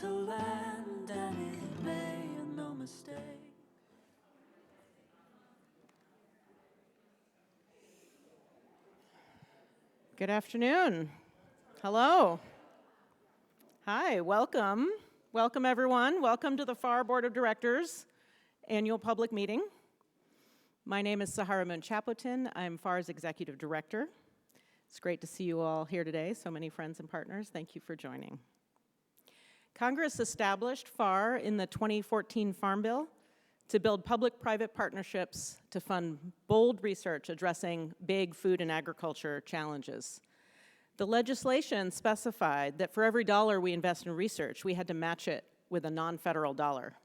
to land, and it made no mistake. Good afternoon. Hello. Hi, welcome. Welcome, everyone. Welcome to the FFAR Board of Directors annual public meeting. My name is Sahara Moon Chapotin. I'm FFAR's Executive Director. It's great to see you all here today, so many friends and partners. Thank you for joining. Congress established FFAR in the 2014 Farm Bill to build public-private partnerships to fund bold research addressing big food and agriculture challenges. The legislation specified that for every dollar we invest in research, we had to match it with a non-federal dollar.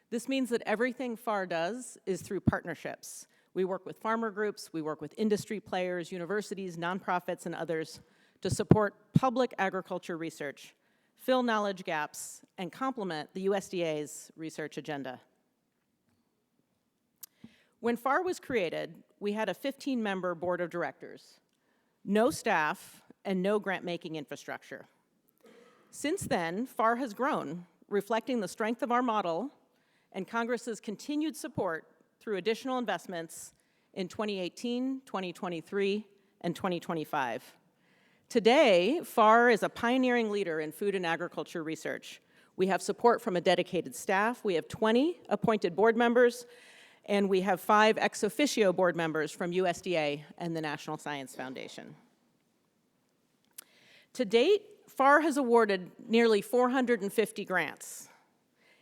This means that everything FFAR does is through partnerships. We work with farmer groups, we work with industry players, universities, nonprofits, and others to support public agriculture research, fill knowledge gaps, and complement the USDA's research agenda. When FFAR was created, we had a 15-member board of directors, no staff, and no grant-making infrastructure. Since then, FFAR has grown, reflecting the strength of our model and Congress's continued support through additional investments in 2018, 2023, and 2025. Today, FFAR is a pioneering leader in food and agriculture research. We have support from a dedicated staff. We have 20 appointed board members, and we have 5 ex officio board members from USDA and the National Science Foundation. To date, FFAR has awarded nearly 450 grants,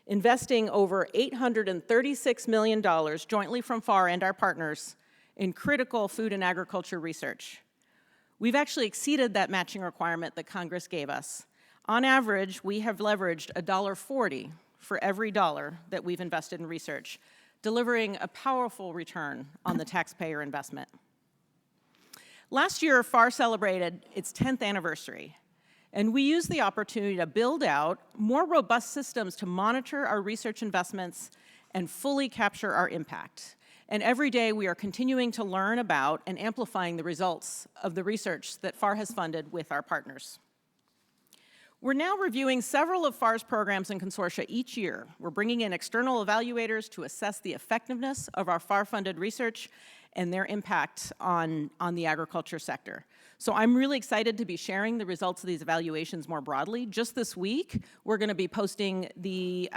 investing over $836 million jointly from FFAR and our partners in critical food and agriculture research. We've actually exceeded that matching requirement that Congress gave us. On average, we have leveraged $1.40 for every dollar that we've invested in research, delivering a powerful return on the taxpayer investment. Last year, FFAR celebrated its 10th anniversary, and we used the opportunity to build out more robust systems to monitor our research investments and fully capture our impact. And every day, we are continuing to learn about and amplifying the results of the research that FFAR has funded with our partners. We're now reviewing several of FFAR's programs and consortia each year. We're bringing in external evaluators to assess the effectiveness of our FFAR-funded research and their impact on the agriculture sector. So I'm really excited to be sharing the results of these evaluations more broadly. Just this week, we're going to be posting the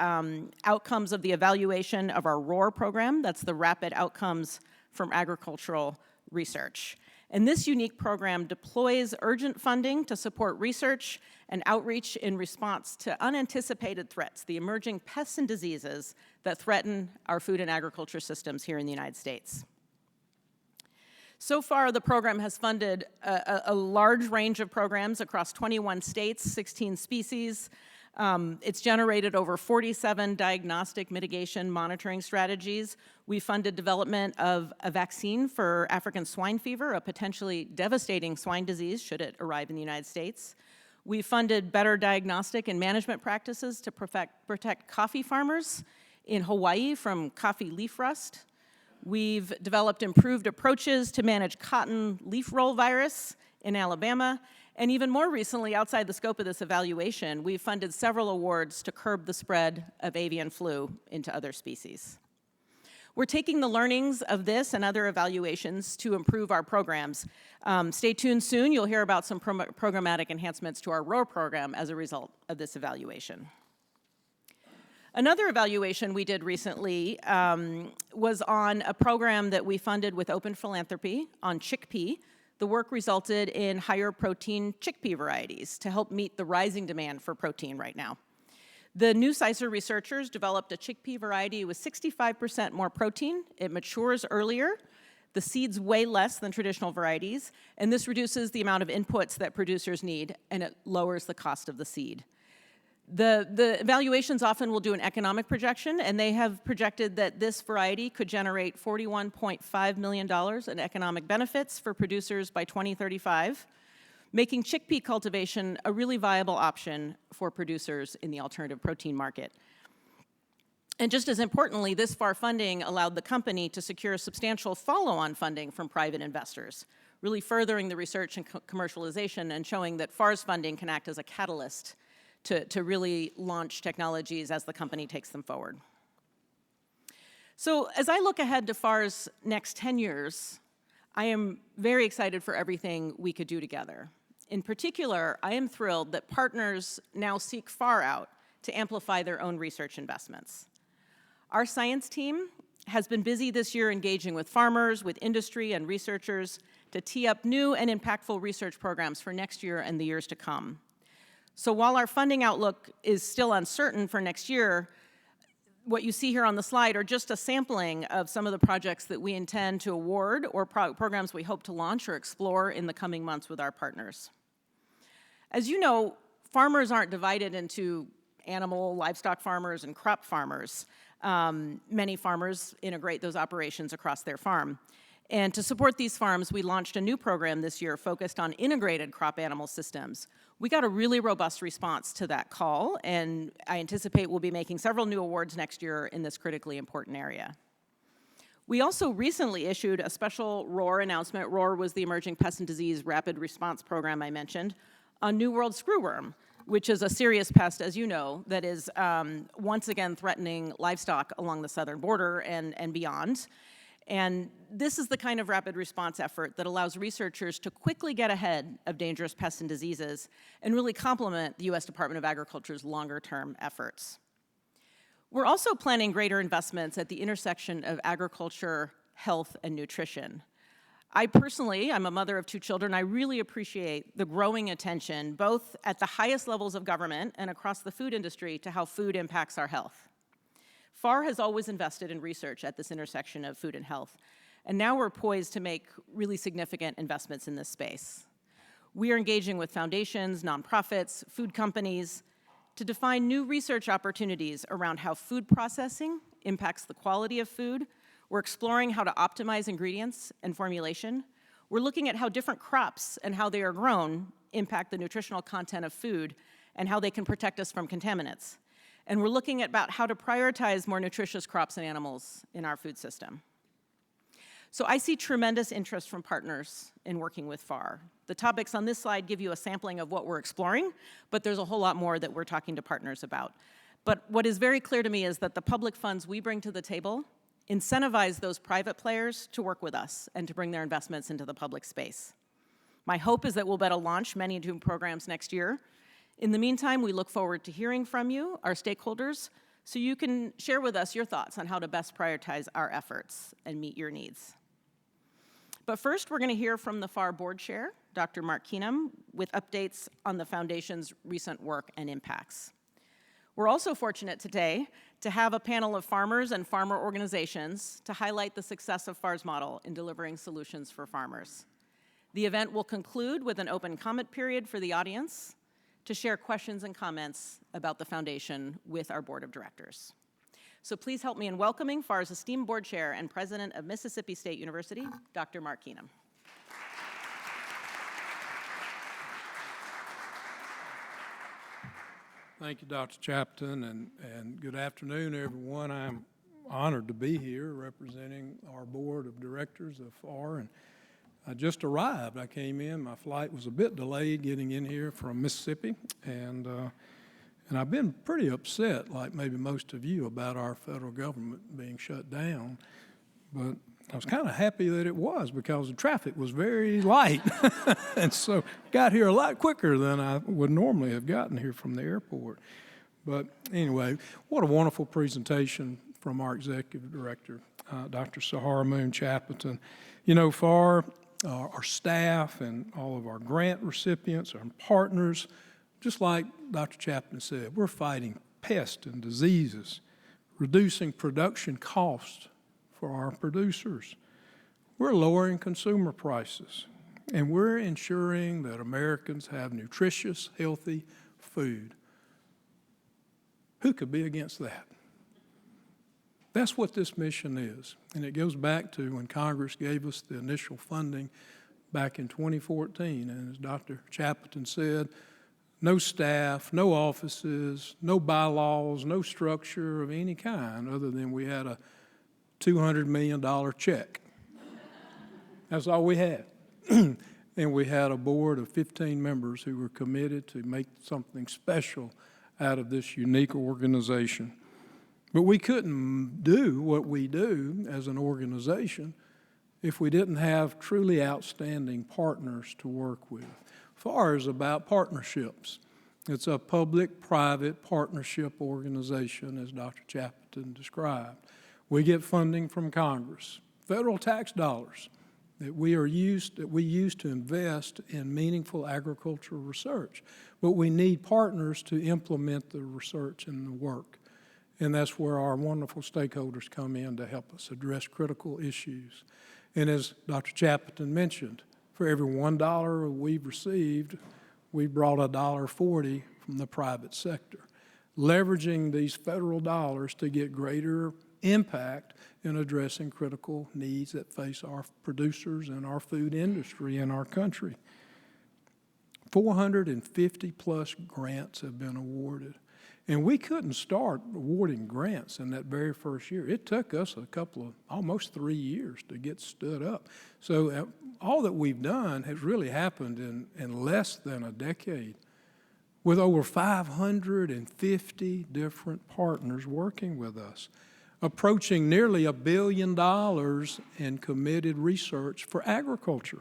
outcomes of the evaluation of our ROAR program. That's the Rapid Outcomes from Agricultural Research. And this unique program deploys urgent funding to support research and outreach in response to unanticipated threats, the emerging pests and diseases that threaten our food and agriculture systems here in the United States. So far, the program has funded a large range of programs across 21 states, 16 species. It's generated over 47 diagnostic mitigation monitoring strategies. We funded development of a vaccine for African swine fever, a potentially devastating swine disease should it arrive in the United States. We funded better diagnostic and management practices to protect coffee farmers in Hawaii from coffee leaf rust. We've developed improved approaches to manage cotton leaf roll virus in Alabama. And even more recently, outside the scope of this evaluation, we've funded several awards to curb the spread of avian flu into other species. We're taking the learnings of this and other evaluations to improve our programs. Stay tuned soon. You'll hear about some programmatic enhancements to our ROAR program as a result of this evaluation. Another evaluation we did recently was on a program that we funded with Open Philanthropy on chickpea. The work resulted in higher protein chickpea varieties to help meet the rising demand for protein right now. The New Sicer researchers developed a chickpea variety with 65% more protein. It matures earlier. The seeds weigh less than traditional varieties, and this reduces the amount of inputs that producers need, and it lowers the cost of the seed. The evaluations often will do an economic projection, and they have projected that this variety could generate $41.5 million in economic benefits for producers by 2035, making chickpea cultivation a really viable option for producers in the alternative protein market. And just as importantly, this FFAR funding allowed the company to secure substantial follow-on funding from private investors, really furthering the research and commercialization and showing that FFAR's funding can act as a catalyst to really launch technologies as the company takes them forward. So as I look ahead to FFAR's next 10 years, I am very excited for everything we could do together. In particular, I am thrilled that partners now seek FFAR out to amplify their own research investments. Our science team has been busy this year engaging with farmers, with industry, and researchers to tee up new and impactful research programs for next year and the years to come. So while our funding outlook is still uncertain for next year, what you see here on the slide are just a sampling of some of the projects that we intend to award or programs we hope to launch or explore in the coming months with our partners. As you know, farmers aren't divided into animal, livestock farmers and crop farmers. Many farmers integrate those operations across their farm. And to support these farms, we launched a new program this year focused on integrated crop animal systems. We got a really robust response to that call, and I anticipate we'll be making several new awards next year in this critically important area. We also recently issued a special ROAR announcement. ROAR was the Emerging Pest and Disease Rapid Response Program I mentioned, on New World screwworm, which is a serious pest, as you know, that is once again threatening livestock along the southern border and beyond. And this is the kind of rapid response effort that allows researchers to quickly get ahead of dangerous pests and diseases and really complement the U.S. Department of Agriculture's longer-term efforts. We're also planning greater investments at the intersection of agriculture, health, and nutrition. I personally, I'm a mother of 2 children, I really appreciate the growing attention, both at the highest levels of government and across the food industry, to how food impacts our health. FFAR has always invested in research at this intersection of food and health, and now we're poised to make really significant investments in this space. We are engaging with foundations, nonprofits, food companies to define new research opportunities around how food processing impacts the quality of food. We're exploring how to optimize ingredients and formulation. We're looking at how different crops and how they are grown impact the nutritional content of food and how they can protect us from contaminants. And we're looking at about how to prioritize more nutritious crops and animals in our food system. So I see tremendous interest from partners in working with FFAR. The topics on this slide give you a sampling of what we're exploring, but there's a whole lot more that we're talking to partners about. But what is very clear to me is that the public funds we bring to the table incentivize those private players to work with us and to bring their investments into the public space. My hope is that we'll be able to launch many new programs next year. In the meantime, we look forward to hearing from you, our stakeholders, so you can share with us your thoughts on how to best prioritize our efforts and meet your needs. But first, we're going to hear from the FFAR Board Chair, Dr. Mark Keenum, with updates on the Foundation's recent work and impacts. We're also fortunate today to have a panel of farmers and farmer organizations to highlight the success of FFAR's model in delivering solutions for farmers. The event will conclude with an open comment period for the audience to share questions and comments about the Foundation with our Board of Directors. So please help me in welcoming FFAR's esteemed Board Chair and President of Mississippi State University, Dr. Mark Keenum. Thank you, Dr. Chapton, and good afternoon, everyone. I'm honored to be here representing our Board of Directors of FFAR, and I just arrived. I came in. My flight was a bit delayed getting in here from Mississippi, and I've been pretty upset, like maybe most of you, about our federal government being shut down. But I was kind of happy that it was, because the traffic was very light, and so got here a lot quicker than I would normally have gotten here from the airport. But anyway, what a wonderful presentation from our Executive Director, Dr. Sahara Moon Chapleton. You know, FFAR, our staff and all of our grant recipients, our partners, just like Dr. Chapman said, we're fighting pests and diseases, reducing production costs for our producers. We're lowering consumer prices, and we're ensuring that Americans have nutritious, healthy food. Who could be against that? That's what this mission is, and it goes back to when Congress gave us the initial funding back in 2014, and as Dr. Chapleton said, no staff, no offices, no bylaws, no structure of any kind other than we had a $200 million check. That's all we had. and we had a board of 15 members who were committed to make something special out of this unique organization. But we couldn't do what we do as an organization if we didn't have truly outstanding partners to work with. FFAR is about partnerships. It's a public-private partnership organization, as Dr. Chapman described. We get funding from Congress, federal tax dollars that we use to invest in meaningful agricultural research. But we need partners to implement the research and the work. And that's where our wonderful stakeholders come in to help us address critical issues. And as Dr. Chapman mentioned, for every $1 we've received, we brought $1.40 from the private sector, leveraging these federal dollars to get greater impact in addressing critical needs that face our producers and our food industry in our country. 450 plus grants have been awarded. And we couldn't start awarding grants in that very first year. It took us almost 3 years to get stood up. So all that we've done has really happened in less than a decade, with over 550 different partners working with us, approaching nearly $1 billion in committed research for agriculture.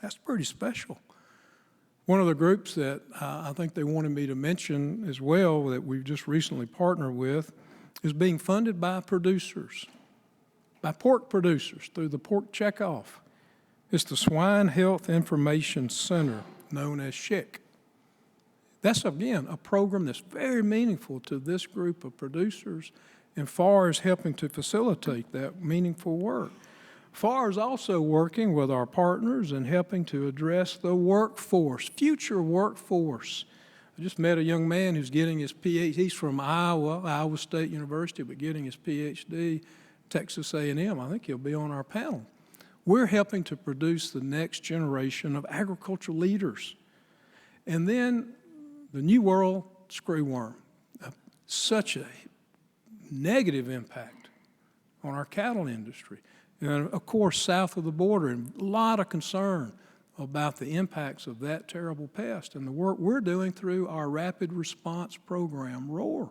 That's pretty special. One of the groups that I think they wanted me to mention as well that we've just recently partnered with is being funded by producers, by pork producers through the Pork Checkoff. It's the Swine Health Information Center, known as SHIC. That's, again, a program that's very meaningful to this group of producers, and FFAR is helping to facilitate that meaningful work. FFAR is also working with our partners and helping to address the workforce, future workforce. I just met a young man who's getting his PhD. He's from Iowa State University, but getting his PhD, Texas A&M. I think he'll be on our panel. We're helping to produce the next generation of agricultural leaders. And then the New World screwworm, such a negative impact on our cattle industry. And of course, south of the border, and a lot of concern about the impacts of that terrible pest and the work we're doing through our rapid response program, ROAR.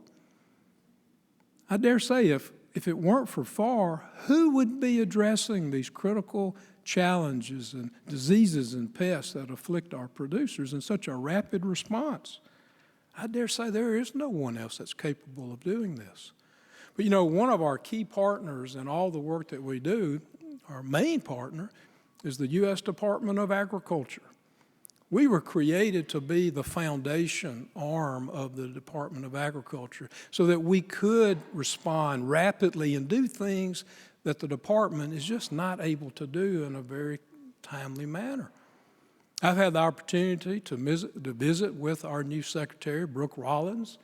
I dare say if it weren't for FFAR, who would be addressing these critical challenges and diseases and pests that afflict our producers in such a rapid response? I dare say there is no one else that's capable of doing this. But you know, one of our key partners in all the work that we do, our main partner, is the U.S. Department of Agriculture. We were created to be the foundation arm of the Department of Agriculture so that we could respond rapidly and do things that the department is just not able to do in a very timely manner. I've had the opportunity to visit with our new secretary, Brooke Rollins,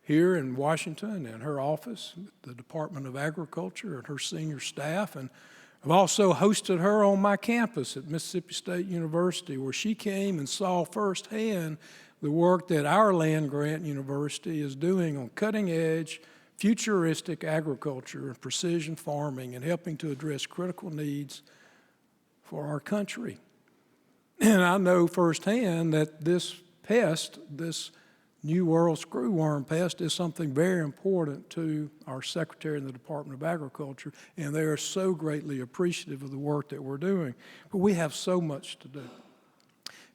here in Washington in her office, the Department of Agriculture, and her senior staff. And I've also hosted her on my campus at Mississippi State University, where she came and saw firsthand the work that our land-grant university is doing on cutting-edge, futuristic agriculture and precision farming and helping to address critical needs for our country. And I know firsthand that this pest, this New World screwworm pest, is something very important to our secretary in the Department of Agriculture, and they are so greatly appreciative of the work that we're doing. But we have so much to do.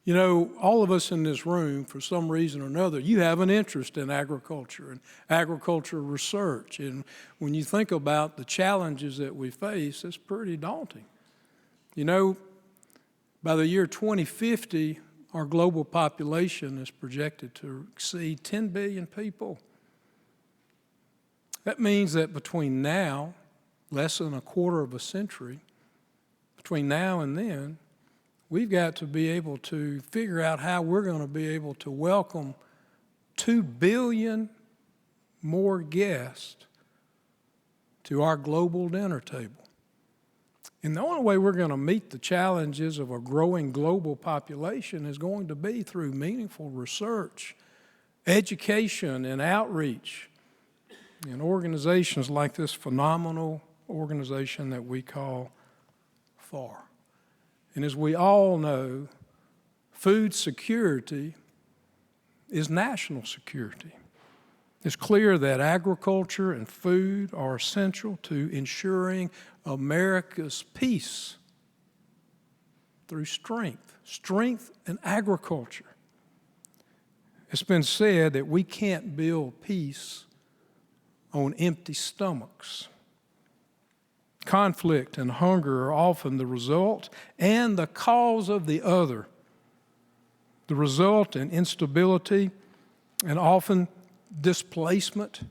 You know, all of us in this room, for some reason or another, you have an interest in agriculture and agricultural research. And when you think about the challenges that we face, it's pretty daunting. You know, by the year 2050, our global population is projected to exceed 10 billion people. That means that between now, less than a quarter of a century, between now and then, we've got to be able to figure out how we're going to be able to welcome 2 billion more guests to our global dinner table. And the only way we're going to meet the challenges of a growing global population is going to be through meaningful research, education, and outreach in organizations like this phenomenal organization that we call FFAR. And as we all know, food security is national security. It's clear that agriculture and food are essential to ensuring America's peace through strength in agriculture. It's been said that we can't build peace on empty stomachs. Conflict and hunger are often the result and the cause of the other. The result in instability and often displacement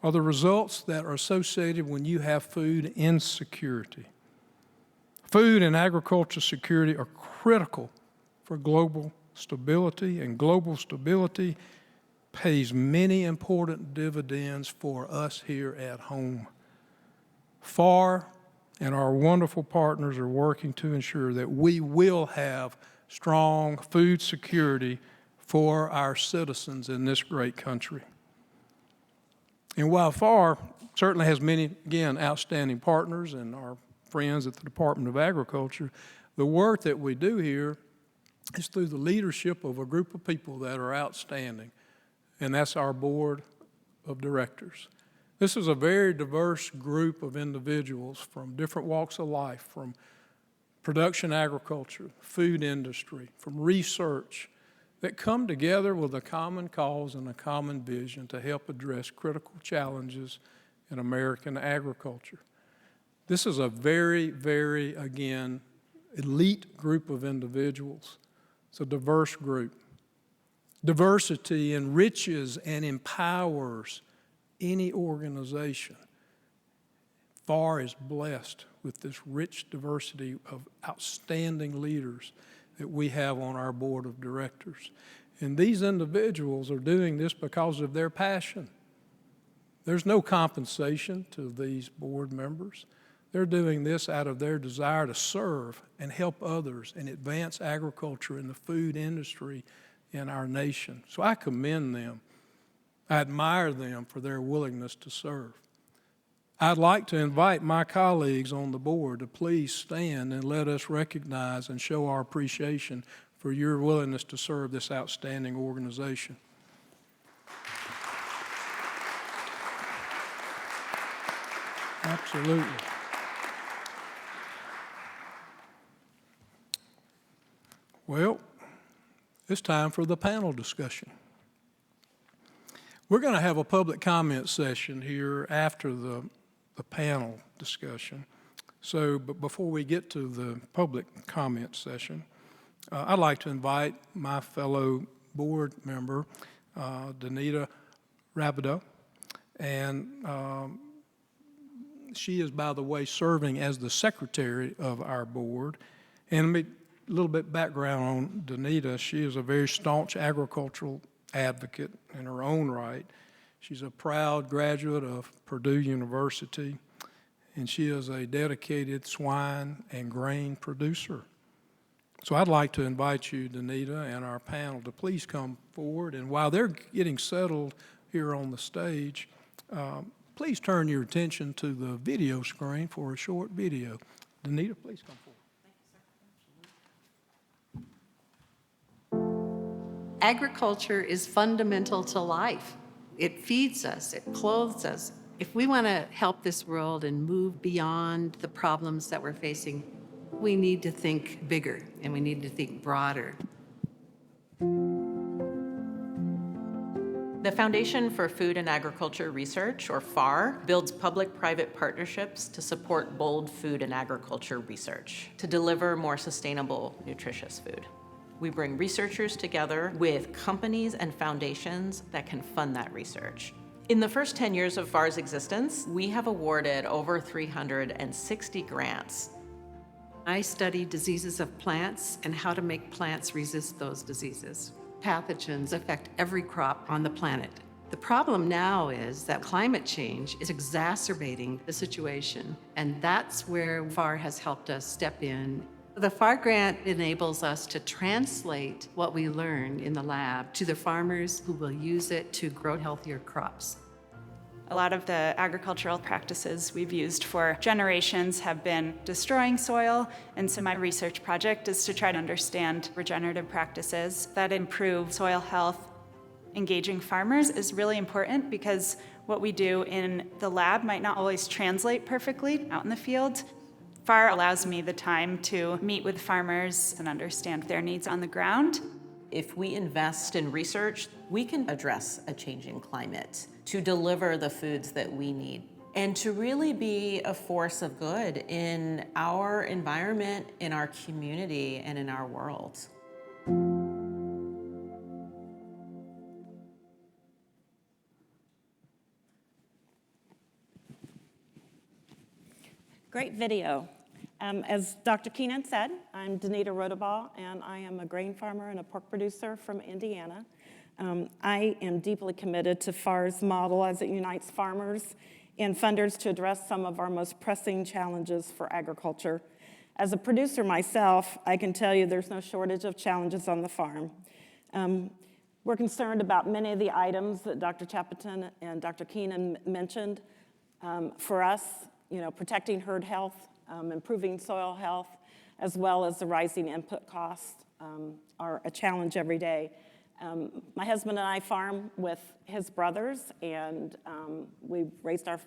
are the results that are associated when you have food insecurity. Food and agriculture security are critical for global stability, and global stability pays many important dividends for us here at home. FFAR and our wonderful partners are working to ensure that we will have strong food security for our citizens in this great country. And while FFAR certainly has many, again, outstanding partners and our friends at the Department of Agriculture, the work that we do here is through the leadership of a group of people that are outstanding, and that's our board of directors. This is a very diverse group of individuals from different walks of life, from production agriculture, food industry, from research, that come together with a common cause and a common vision to help address critical challenges in American agriculture. This is a very, very, again, elite group of individuals. It's a diverse group. Diversity enriches and empowers any organization. FFAR is blessed with this rich diversity of outstanding leaders that we have on our board of directors. And these individuals are doing this because of their passion. There's no compensation to these board members. They're doing this out of their desire to serve and help others and advance agriculture and the food industry in our nation. So I commend them. I admire them for their willingness to serve. I'd like to invite my colleagues on the board to please stand and let us recognize and show our appreciation for your willingness to serve this outstanding organization. Absolutely. Well, it's time for the panel discussion. We're going to have a public comment session here after the panel discussion. So, but before we get to the public comment session, I'd like to invite my fellow board member, Danita Rabideau, and she is, by the way, serving as the secretary of our board. And a little bit background on Danita. She is a very staunch agricultural advocate in her own right. She's a proud graduate of Purdue University, and she is a dedicated swine and grain producer. So I'd like to invite you, Danita, and our panel to please come forward. And while they're getting settled here on the stage, please turn your attention to the video screen for a short video. Danita, please come forward. Agriculture is fundamental to life. It feeds us, it clothes us. If we want to help this world and move beyond the problems that we're facing, we need to think bigger and we need to think broader. The Foundation for Food and Agriculture Research, or FFAR, builds public-private partnerships to support bold food and agriculture research to deliver more sustainable, nutritious food. We bring researchers together with companies and foundations that can fund that research. In the first 10 years of FFAR's existence, we have awarded over 360 grants. I study diseases of plants and how to make plants resist those diseases. Pathogens affect every crop on the planet. The problem now is that climate change is exacerbating the situation, and that's where FFAR has helped us step in. The FFAR grant enables us to translate what we learn in the lab to the farmers who will use it to grow healthier crops. A lot of the agricultural practices we've used for generations have been destroying soil, and so my research project is to try to understand regenerative practices that improve soil health. Engaging farmers is really important because what we do in the lab might not always translate perfectly out in the field. FFAR allows me the time to meet with farmers and understand their needs on the ground. If we invest in research, we can address a changing climate to deliver the foods that we need and to really be a force of good in our environment, in our community, and in our world. Great video. As Dr. Keenan said, I'm Danita Rodabaugh, and I am a grain farmer and a pork producer from Indiana. I am deeply committed to FFAR's model as it unites farmers and funders to address some of our most pressing challenges for agriculture. As a producer myself, I can tell you there's no shortage of challenges on the farm. We're concerned about many of the items that Dr. Chappeton and Dr. Keenan mentioned. For us, protecting herd health, improving soil health, as well as the rising input costs are a challenge every day. My husband and I farm with his brothers, and we raised our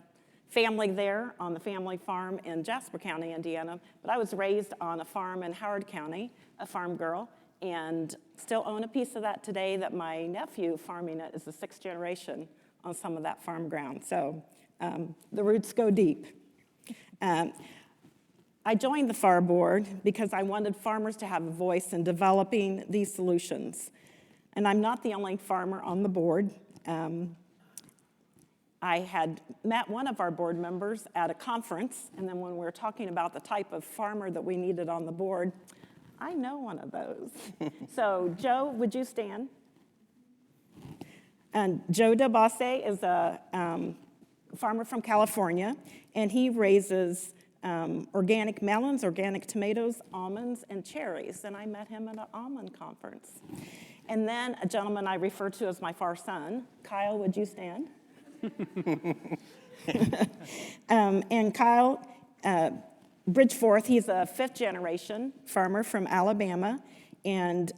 family there on the family farm in Jasper County, Indiana. But I was raised on a farm in Howard County, a farm girl, and still own a piece of that today that my nephew farming it is the 6th generation on some of that farm ground. So the roots go deep. I joined the FFAR board because I wanted farmers to have a voice in developing these solutions. And I'm not the only farmer on the board. I had met one of our board members at a conference, and then when we were talking about the type of farmer that we needed on the board, I know one of those. So Joe, would you stand? And Joe DeBasse is a farmer from California, and he raises organic melons, organic tomatoes, almonds, and cherries. And I met him at an almond conference. And then a gentleman I refer to as my far son, Kyle, would you stand? And Kyle Bridgeforth, he's a 5th generation farmer from Alabama, and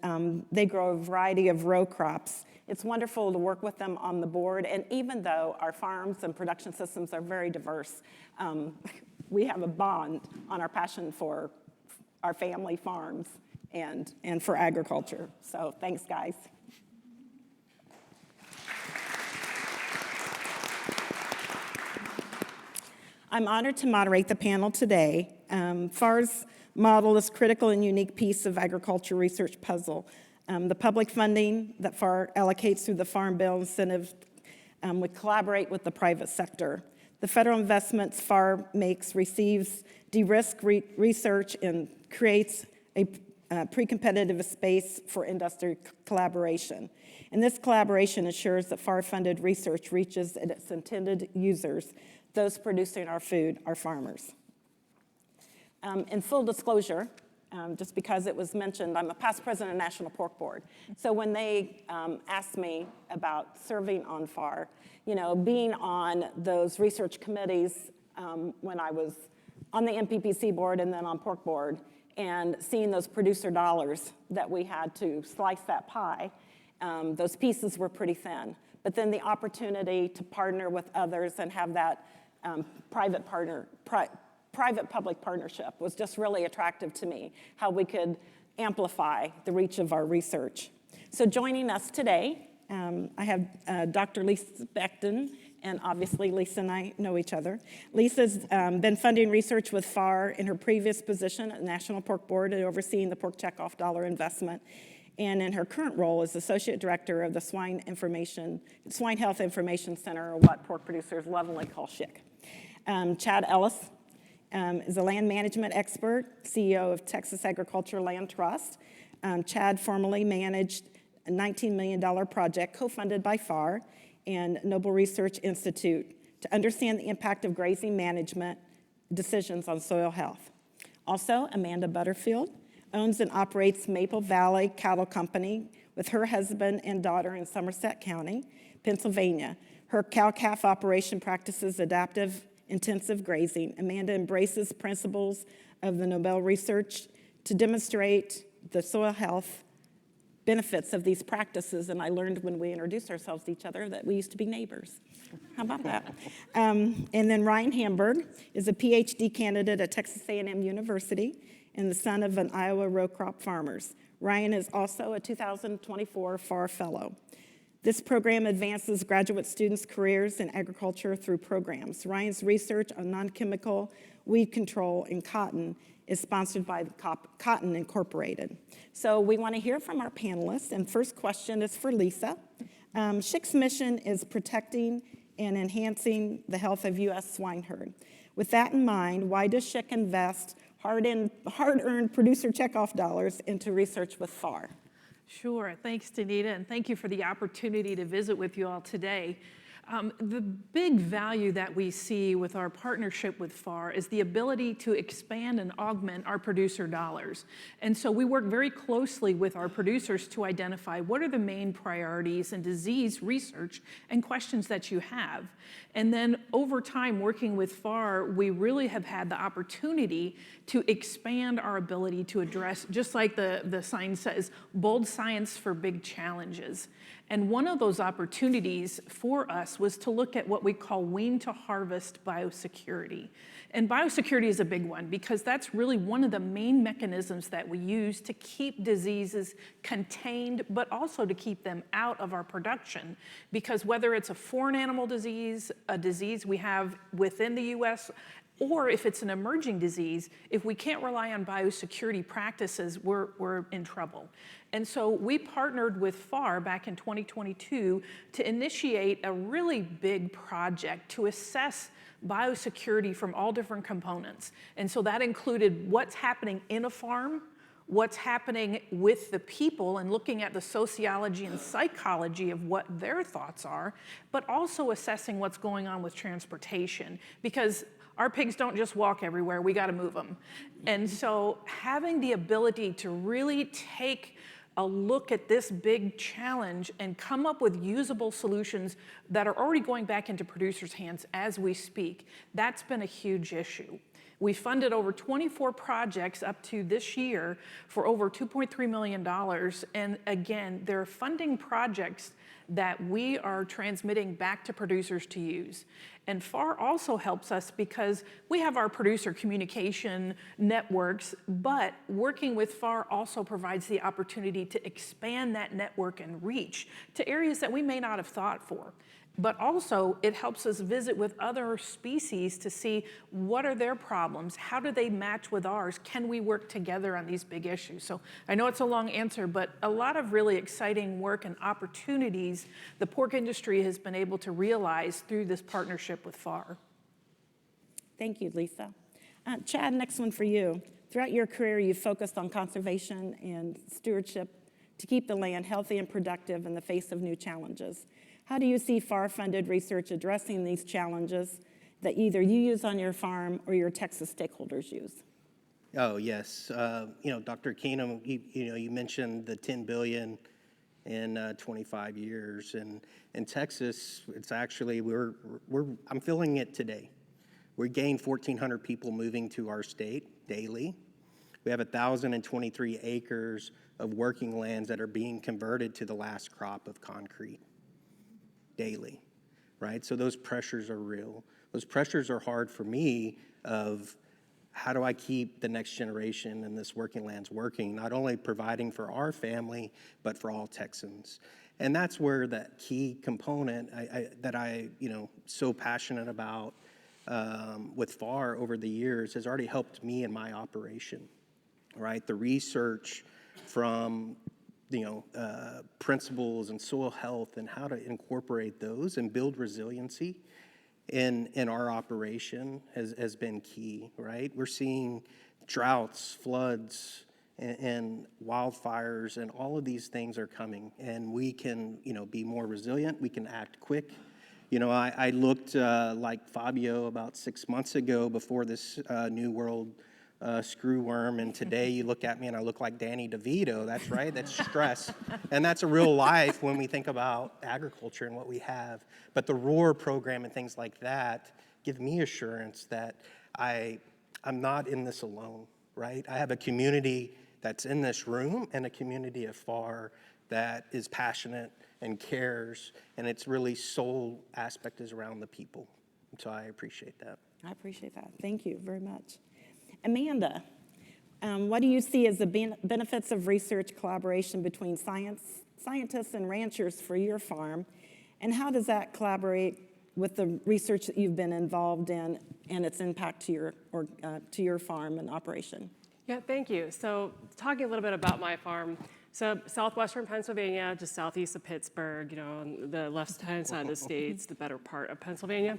they grow a variety of row crops. It's wonderful to work with them on the board, and even though our farms and production systems are very diverse, we have a bond on our passion for our family farms and for agriculture. So thanks, guys. I'm honored to moderate the panel today. FFAR's model is a critical and unique piece of agriculture research puzzle. The public funding that FFAR allocates through the Farm Bill incentives would collaborate with the private sector. The federal investments FFAR makes receives de-risk research and creates a pre-competitive space for industry collaboration. And this collaboration ensures that FFAR-funded research reaches its intended users, those producing our food, our farmers. In full disclosure, just because it was mentioned, I'm a past president of National Pork Board. So when they asked me about serving on FFAR, being on those research committees when I was on the MPPC board and then on Pork Board, and seeing those producer dollars that we had to slice that pie, those pieces were pretty thin. But then the opportunity to partner with others and have that private-public partnership was just really attractive to me, how we could amplify the reach of our research. So joining us today, I have Dr. Lisa Becton, and obviously Lisa and I know each other. Lisa's been funding research with FFAR in her previous position at the National Pork Board and overseeing the pork checkoff dollar investment, and in her current role as Associate Director of the Swine Health Information Center, or what pork producers lovingly call SHIC. Chad Ellis is a land management expert, CEO of Texas Agriculture Land Trust. Chad formerly managed a $19 million project co-funded by FFAR and Noble Research Institute to understand the impact of grazing management decisions on soil health. Also, Amanda Butterfield owns and operates Maple Valley Cattle Company, with her husband and daughter in Somerset County, Pennsylvania. Her cow-calf operation practices adaptive intensive grazing. Amanda embraces principles of the Nobel research to demonstrate the soil health benefits of these practices, and I learned when we introduced ourselves to each other that we used to be neighbors. How about that? And then Ryan Hamburg is a PhD candidate at Texas A&M University and the son of an Iowa row crop farmers. Ryan is also a 2024 FAR Fellow. This program advances graduate students' careers in agriculture through programs. Ryan's research on non-chemical weed control in cotton is sponsored by Cotton Incorporated. So we want to hear from our panelists, and first question is for Lisa. SHIC's mission is protecting and enhancing the health of U.S. swine herd. With that in mind, why does SHIC invest hard-earned producer checkoff dollars into research with FAR? Sure, thanks, Danita, and thank you for the opportunity to visit with you all today. The big value that we see with our partnership with FAR is the ability to expand and augment our producer dollars. And so we work very closely with our producers to identify what are the main priorities in disease research and questions that you have. And then over time, working with FAR, we really have had the opportunity to expand our ability to address, just like the sign says, bold science for big challenges. And one of those opportunities for us was to look at what we call wean to harvest biosecurity. And biosecurity is a big one because that's really one of the main mechanisms that we use to keep diseases contained, but also to keep them out of our production. Because whether it's a foreign animal disease, a disease we have within the US, or if it's an emerging disease, if we can't rely on biosecurity practices, we're in trouble. And so we partnered with FAR back in 2022 to initiate a really big project to assess biosecurity from all different components. And so that included what's happening in a farm, what's happening with the people and looking at the sociology and psychology of what their thoughts are, but also assessing what's going on with transportation. Because our pigs don't just walk everywhere, we gotta move them. And so having the ability to really take a look at this big challenge and come up with usable solutions that are already going back into producers' hands as we speak, that's been a huge issue. We funded over 24 projects up to this year for over $2.3 million. And again, they're funding projects that we are transmitting back to producers to use. And FAR also helps us because we have our producer communication networks, but working with FAR also provides the opportunity to expand that network and reach to areas that we may not have thought for. But also, it helps us visit with other species to see what are their problems, how do they match with ours, can we work together on these big issues? So I know it's a long answer, but a lot of really exciting work and opportunities the pork industry has been able to realize through this partnership with FAR. Thank you, Lisa. Chad, next one for you. Throughout your career, you've focused on conservation and stewardship to keep the land healthy and productive in the face of new challenges. How do you see FAR-funded research addressing these challenges that either you use on your farm or your Texas stakeholders use? Oh, yes. Dr. Keenum, you mentioned the $10 billion in 25 years. And in Texas, it's actually, I'm feeling it today. We gained 1,400 people moving to our state daily. We have 1,023 acres of working lands that are being converted to the last crop of concrete daily, right? So those pressures are real. Those pressures are hard for me of how do I keep the next generation and this working lands working, not only providing for our family, but for all Texans. And that's where that key component that I so passionate about with FAR over the years has already helped me in my operation, right? The research from principles and soil health and how to incorporate those and build resiliency in our operation has been key, right? We're seeing droughts, floods, and wildfires, and all of these things are coming, and we can, be more resilient. We can act quick. I looked like Fabio about 6 months ago before this New World screwworm, and today you look at me and I look like Danny DeVito. That's right, that's stress. And that's a real life when we think about agriculture and what we have. But the ROAR program and things like that give me assurance that I'm not in this alone, right? I have a community that's in this room and a community of FFAR that is passionate and cares, and its really sole aspect is around the people. So I appreciate that. I appreciate that. Thank you very much. Amanda, what do you see as the benefits of research collaboration between scientists and ranchers for your farm, and how does that collaborate with the research that you've been involved in and its impact to your farm and operation? Yeah, thank you. So talking a little bit about my farm. So southwestern Pennsylvania, just southeast of Pittsburgh, on the left-hand side of the states, the better part of Pennsylvania.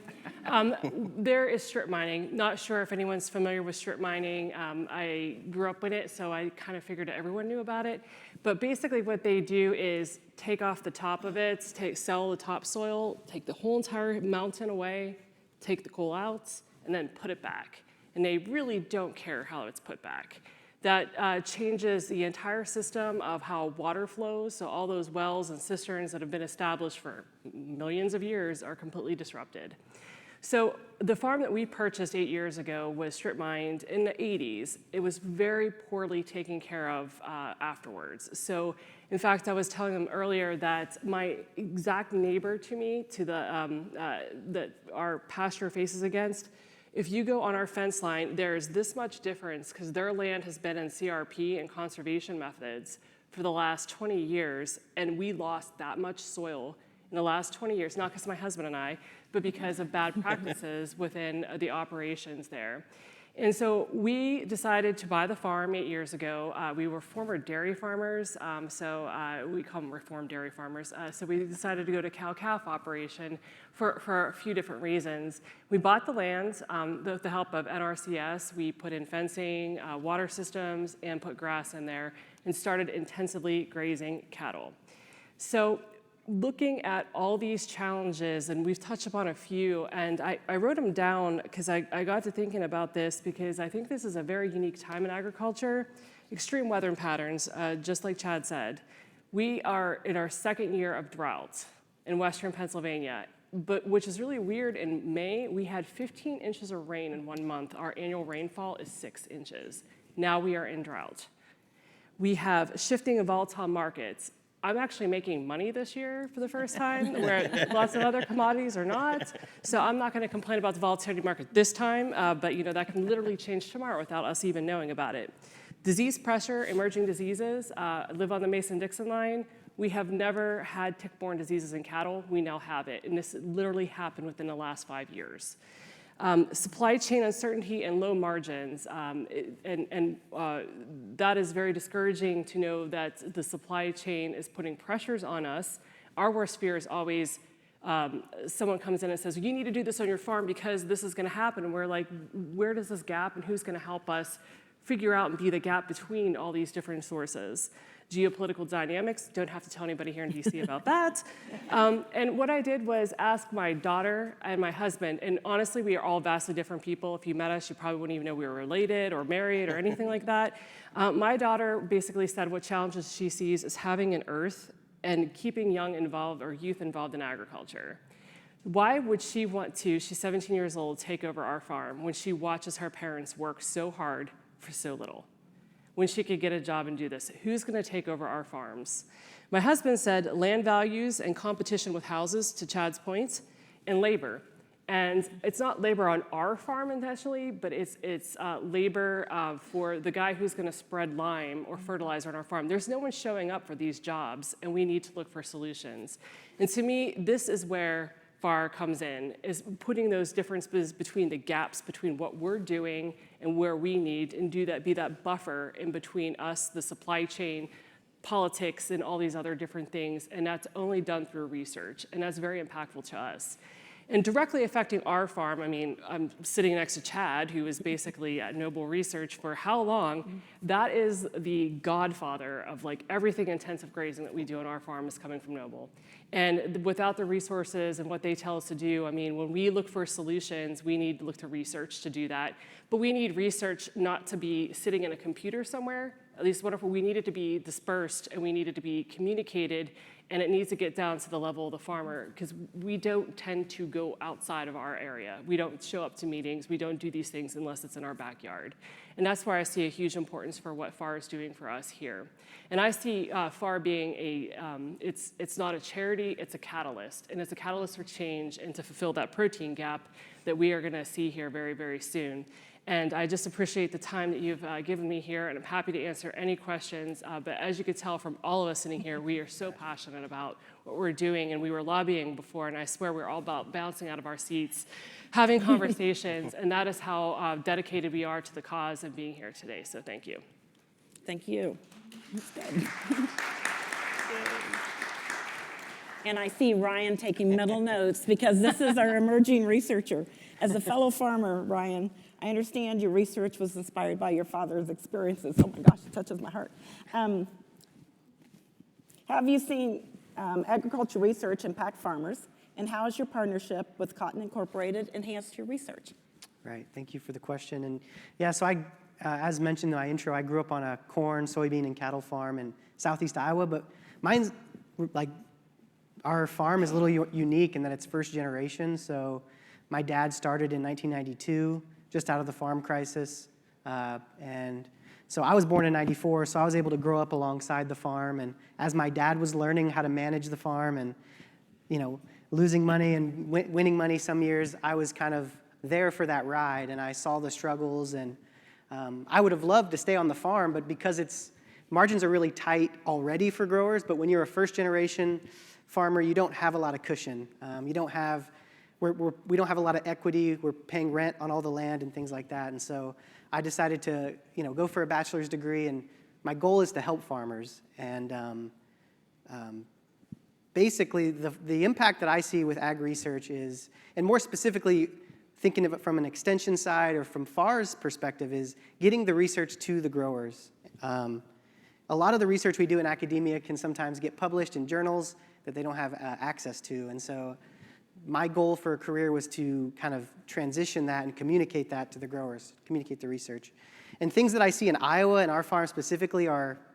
There is strip mining. Not sure if anyone's familiar with strip mining. I grew up with it, so I kind of figured everyone knew about it. But basically what they do is take off the top of it, sell the topsoil, take the whole entire mountain away, take the coal out, and then put it back. And they really don't care how it's put back. That changes the entire system of how water flows. So all those wells and cisterns that have been established for millions of years are completely disrupted. So the farm that we purchased 8 years ago was strip mined in the 80s. It was very poorly taken care of afterwards. So in fact, I was telling them earlier that my exact neighbor to me, to that our pasture faces against, if you go on our fence line, there's this much difference because their land has been in CRP and conservation methods for the last 20 years, and we lost that much soil in the last 20 years, not because of my husband and I, but because of bad practices within the operations there. And so we decided to buy the farm 8 years ago. We were former dairy farmers, so we call them reformed dairy farmers. So we decided to go to cow-calf operation for a few different reasons. We bought the land with the help of NRCS. We put in fencing, water systems, and put grass in there, and started intensively grazing cattle. So looking at all these challenges, and we've touched upon a few, and I wrote them down because I got to thinking about this because I think this is a very unique time in agriculture. Extreme weather patterns, just like Chad said. We are in our second year of drought in western Pennsylvania, but which is really weird. In May, we had 15 inches of rain in 1 month. Our annual rainfall is 6 inches. Now we are in drought. We have shifting and volatile markets. I'm actually making money this year for the first time, where lots of other commodities are not. So I'm not going to complain about the volatility market this time, but that can literally change tomorrow without us even knowing about it. Disease pressure, emerging diseases. I live on the Mason-Dixon line. We have never had tick-borne diseases in cattle. We now have it, and this literally happened within the last 5 years. Supply chain uncertainty and low margins, that is very discouraging to know that the supply chain is putting pressures on us. Our worst fear is always someone comes in and says, you need to do this on your farm because this is gonna happen. And we're like, where does this gap and who's gonna help us figure out and be the gap between all these different sources? Geopolitical dynamics, don't have to tell anybody here in DC about that. And what I did was ask my daughter and my husband, and honestly, we are all vastly different people. If you met us, you probably wouldn't even know we were related or married or anything like that. My daughter basically said what challenges she sees is having an earth and keeping young involved or youth involved in agriculture. Why would she want to, she's 17 years old, take over our farm when she watches her parents work so hard for so little? When she could get a job and do this? Who's gonna take over our farms? My husband said land values and competition with houses, to Chad's point, and labor. And it's not labor on our farm intentionally, but it's labor for the guy who's gonna spread lime or fertilizer on our farm. There's no one showing up for these jobs, and we need to look for solutions. And to me, this is where FFAR comes in, is putting those differences between the gaps between what we're doing and where we need, and be that buffer in between us, the supply chain, politics, and all these other different things. And that's only done through research, and that's very impactful to us. And directly affecting our farm, I mean, I'm sitting next to Chad, who is basically at Noble Research for how long? That is the godfather of like everything intensive grazing that we do on our farm is coming from Noble. And without the resources and what they tell us to do, I mean, when we look for solutions, we need to look to research to do that. But we need research not to be sitting in a computer somewhere. At least we need it to be dispersed and we need it to be communicated, and it needs to get down to the level of the farmer, because we don't tend to go outside of our area. We don't show up to meetings. We don't do these things unless it's in our backyard. And that's where I see a huge importance for what FFAR is doing for us here. And I see FFAR being it's not a charity, it's a catalyst. And it's a catalyst for change and to fulfill that protein gap that we are gonna see here very, very soon. And I just appreciate the time that you've given me here, and I'm happy to answer any questions. But as you could tell from all of us sitting here, we are so passionate about what we're doing, and we were lobbying before, and I swear we're all about bouncing out of our seats, having conversations, and that is how dedicated we are to the cause and being here today. So thank you. Thank you. That's good. And I see Ryan taking mental notes because this is our emerging researcher. As a fellow farmer, Ryan, I understand your research was inspired by your father's experiences. Oh my gosh, it touches my heart. Have you seen agriculture research impact farmers, and how has your partnership with Cotton Incorporated enhanced your research? Right, thank you for the question. And yeah, so as mentioned in my intro, I grew up on a corn, soybean, and cattle farm in southeast Iowa, but mine's like, our farm is a little unique in that it's first generation. So my dad started in 1992, just out of the farm crisis. And so I was born in 94, so I was able to grow up alongside the farm. And as my dad was learning how to manage the farm and, you know, losing money and winning money some years, I was kind of there for that ride, and I saw the struggles. And I would have loved to stay on the farm, but because margins are really tight already for growers, but when you're a first generation farmer, you don't have a lot of cushion. We don't have a lot of equity. We're paying rent on all the land and things like that. And so I decided to, go for a bachelor's degree. And my goal is to help farmers. And basically, the impact that I see with ag research is, and more specifically, thinking of it from an extension side or from FFAR's perspective, is getting the research to the growers. A lot of the research we do in academia can sometimes get published in journals that they don't have access to. And so my goal for a career was to kind of transition that and communicate that to the growers, communicate the research. And things that I see in Iowa and our farm specifically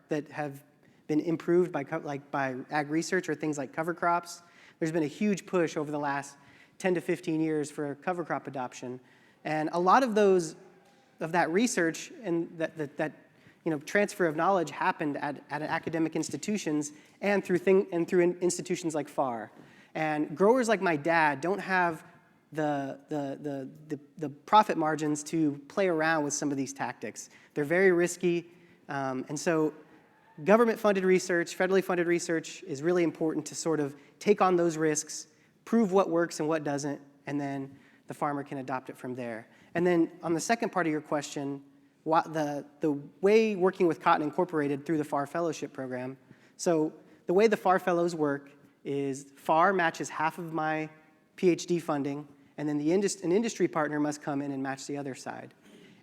that have been improved by ag research are things like cover crops. There's been a huge push over the last 10 to 15 years for cover crop adoption. And a lot of that research and that transfer of knowledge happened at academic institutions and through institutions like FFAR. And growers like my dad don't have the profit margins to play around with some of these tactics. They're very risky, and so government-funded research, federally funded research is really important to sort of take on those risks, prove what works and what doesn't, and then the farmer can adopt it from there. And then on the second part of your question, the way working with Cotton Incorporated through the FFAR Fellowship Program, so the way the FFAR Fellows work is FFAR matches half of my PhD funding, and then an industry partner must come in and match the other side.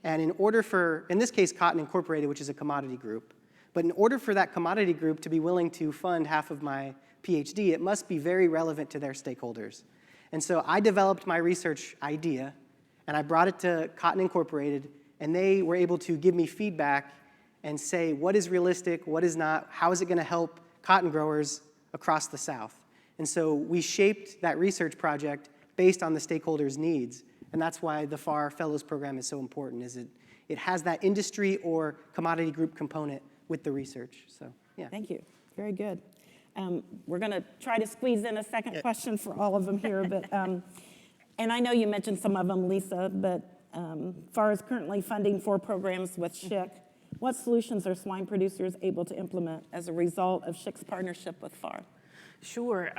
And in this case, Cotton Incorporated, which is a commodity group, but in order for that commodity group to be willing to fund half of my PhD, it must be very relevant to their stakeholders. And so I developed my research idea, and I brought it to Cotton Incorporated, and they were able to give me feedback and say what is realistic, what is not, how is it going to help cotton growers across the South. And so we shaped that research project based on the stakeholders' needs, and that's why the FFAR Fellows Program is so important, is it has that industry or commodity group component with the research. So, yeah. Thank you. Very good. We're going to try to squeeze in a second question for all of them here, but and I know you mentioned some of them, Lisa, but FFAR is currently funding 4 programs with SHIC. What solutions are swine producers able to implement as a result of SHIC's partnership with FFAR? Sure.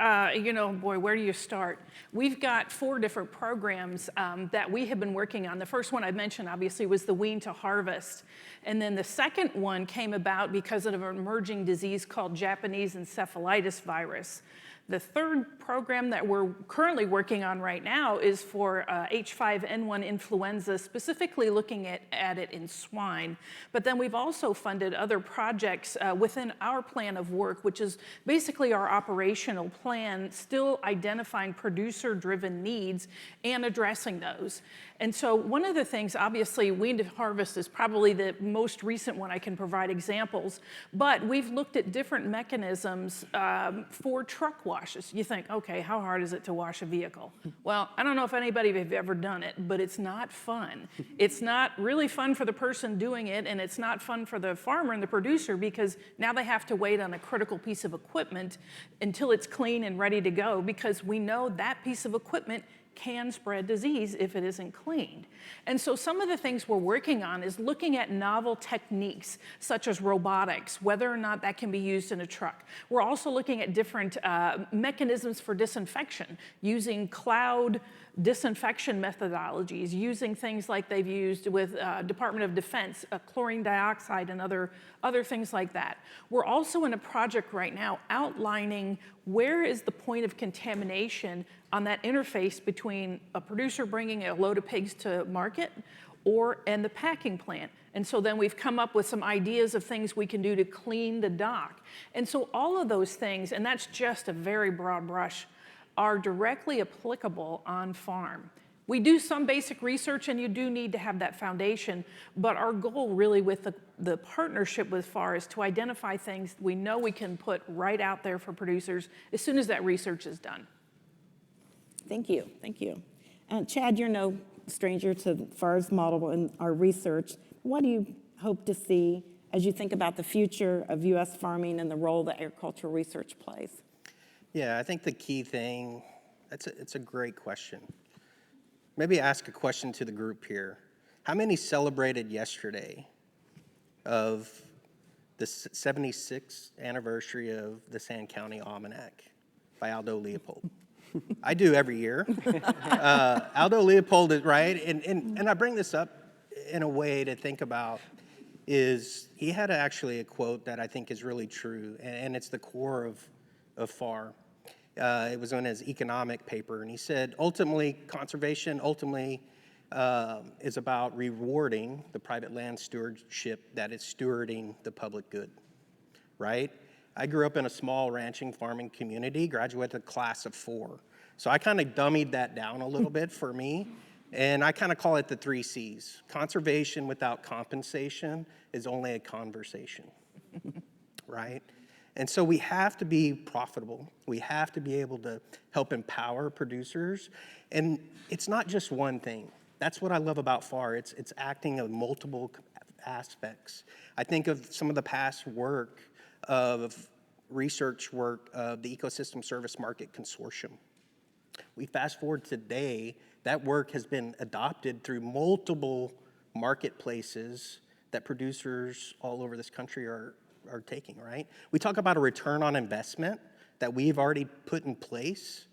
Boy, where do you start? We've got 4 different programs that we have been working on. The first one I mentioned, obviously, was the Wean to Harvest. And then the second one came about because of an emerging disease called Japanese encephalitis virus. The third program that we're currently working on right now is for H5N1 influenza, specifically looking at it in swine. But then we've also funded other projects within our plan of work, which is basically our operational plan, still identifying producer-driven needs and addressing those. And so one of the things, obviously, weaned harvest is probably the most recent one I can provide examples, but we've looked at different mechanisms for truck washes. You think, okay, how hard is it to wash a vehicle? Well, I don't know if anybody have ever done it, but it's not fun. It's not really fun for the person doing it, and it's not fun for the farmer and the producer, because now they have to wait on a critical piece of equipment until it's clean and ready to go, because we know that piece of equipment can spread disease if it isn't cleaned. And so some of the things we're working on is looking at novel techniques such as robotics, whether or not that can be used in a truck. We're also looking at different mechanisms for disinfection, using cloud disinfection methodologies, using things like they've used with Department of Defense, chlorine dioxide and other things like that. We're also in a project right now outlining where is the point of contamination on that interface between a producer bringing a load of pigs to market and the packing plant. And so then we've come up with some ideas of things we can do to clean the dock. And so all of those things, and that's just a very broad brush, are directly applicable on farm. We do some basic research, and you do need to have that foundation, but our goal really with the partnership with FFAR is to identify things we know we can put right out there for producers as soon as that research is done. Thank you, thank you. Chad, you're no stranger to FFAR's model and our research. What do you hope to see as you think about the future of U.S. farming and the role that agricultural research plays? Yeah, I think the key thing, it's a great question. Maybe ask a question to the group here. How many celebrated yesterday of the 76th anniversary of the Sand County Almanac by Aldo Leopold? I do every year. Aldo Leopold is right, and I bring this up in a way to think about is he had actually a quote that I think is really true, and it's the core of FFAR. It was on his economic paper, and he said, ultimately, conservation is about rewarding the private land stewardship that is stewarding the public good, right? I grew up in a small ranching farming community, graduated a class of 4. So I kind of dummied that down a little bit for me, and I kind of call it the 3 C's. Conservation without compensation is only a conversation, right? And so we have to be profitable. We have to be able to help empower producers. And it's not just one thing. That's what I love about FFAR. It's acting on multiple aspects. I think of some of the past work of research work of the Ecosystem Service Market Consortium. We fast forward today, that work has been adopted through multiple marketplaces that producers all over this country are taking, right? We talk about a return on investment that we've already put in place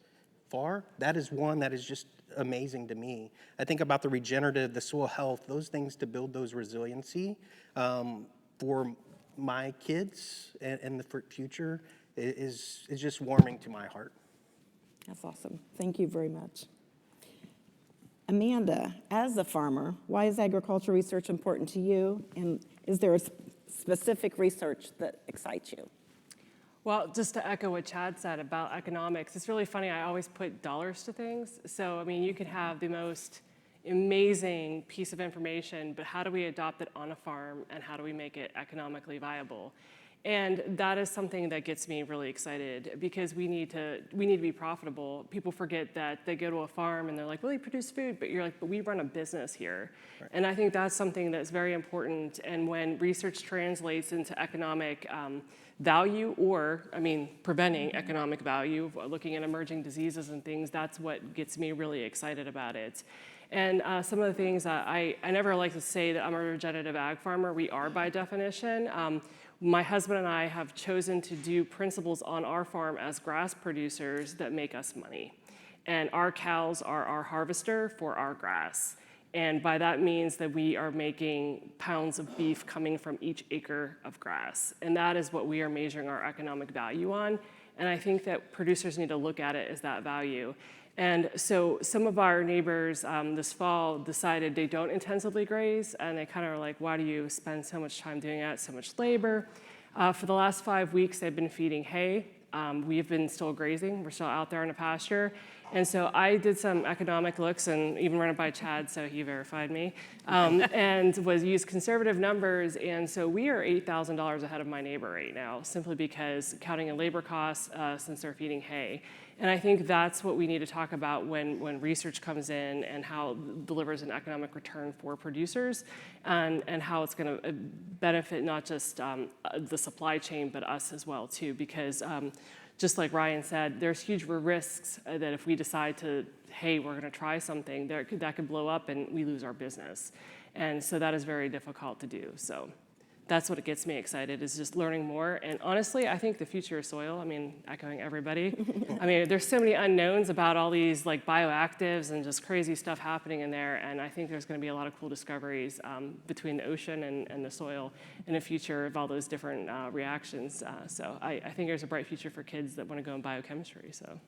FFAR. That is one that is just amazing to me. I think about the regenerative, the soil health, those things to build those resiliency for my kids and the future is just warming to my heart. That's awesome. Thank you very much. Amanda, as a farmer, why is agricultural research important to you? And is there a specific research that excites you? Well, just to echo what Chad said about economics, it's really funny, I always put dollars to things. So, I mean, you could have the most amazing piece of information, but how do we adopt it on a farm, and how do we make it economically viable? And that is something that gets me really excited, because we need to be profitable. People forget that they go to a farm and they're like, well, we produce food, but you're like, but we run a business here. Right. And I think that's something that's very important. And when research translates into economic value, or, I mean, preventing economic value, looking at emerging diseases and things, that's what gets me really excited about it. And some of the things that I never like to say that I'm a regenerative ag farmer. We are by definition. My husband and I have chosen to do principles on our farm as grass producers that make us money. And our cows are our harvester for our grass. And by that means that we are making pounds of beef coming from each acre of grass. And that is what we are measuring our economic value on. and I think that producers need to look at it as that value. And so some of our neighbors this fall decided they don't intensively graze, and they kind of are like, why do you spend so much time doing that, so much labor? For the last 5 weeks, they've been feeding hay. We've been still grazing. We're still out there in the pasture. And so I did some economic looks and even run it by Chad, so he verified me, and used conservative numbers. And so we are $8,000 ahead of my neighbor right now, simply because counting in labor costs since they're feeding hay. And I think that's what we need to talk about when research comes in and how it delivers an economic return for producers, and how it's going to benefit not just the supply chain, but us as well too, because just like Ryan said, there's huge risks that if we decide to, hey, we're going to try something, that could blow up and we lose our business. And so that is very difficult to do. So that's what gets me excited, is just learning more. And honestly, I think the future of soil, I mean, echoing everybody, I mean, there's so many unknowns about all these like bioactives and just crazy stuff happening in there. And I think there's going to be a lot of cool discoveries between the ocean and the soil in the future of all those different reactions. So I think there's a bright future for kids that want to go in biochemistry. So.